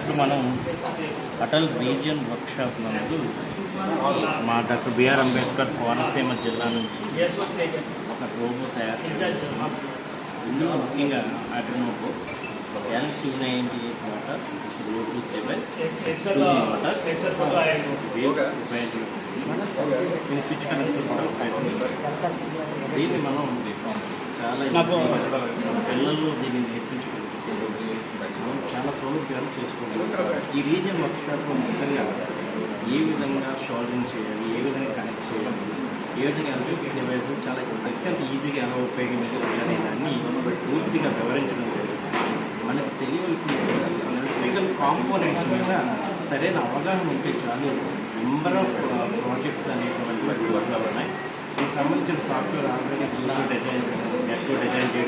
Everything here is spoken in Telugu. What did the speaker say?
ఇప్పుడు మనం అటల్ రీజియన్ వర్క్షాప్ నందు మా డాక్టర్ బిఆర్ అంబేద్కర్ కోనసీమ జిల్లా నుంచి ఒక రోబో తయారు చేస్తున్నాం. ఇందులో ముఖ్యంగా Arduino L298 motor, Bluetooth device, external Motors, wheels ఉపయోగించి దీని స్విచ్ కనెక్టర్ కూడా ఉపయోగించాలి. దీన్ని మనం చాలా మన పిల్లల్లో దీన్ని నేర్పించగలుగుతున్నాం. చాలా సౌలభ్యాలు చేసుకోగలుగుతాం. ఈ రీజియన్ వర్క్షాప్లో ముఖ్యంగా ఏ విధంగా సోల్వింగ్ చేయాలి, ఏ విధంగా కనెక్ట్ చేయాలి, ఏ విధంగా ఎలక్ట్రిక్ డివైస్ చాలా అత్యంత ఈజీగా ఎలా ఉపయోగించాలి అనే దాన్ని పూర్తిగా వివరించడం జరిగింది. మనకు తెలియవలసిన ఎలక్ట్రికల్ కాంపోనెంట్స్ మీద సరైన అవగాహన ఉంటే చాలు. నెంబర్ ఆఫ్ ప్రాజెక్ట్స్ అనేటువంటివి ఉన్నాయి. దీనికి సంబంధించిన సాఫ్ట్వేర్ ఆల్రెడీ డిజైన్ నెట్లో డిజైన్ చేయడం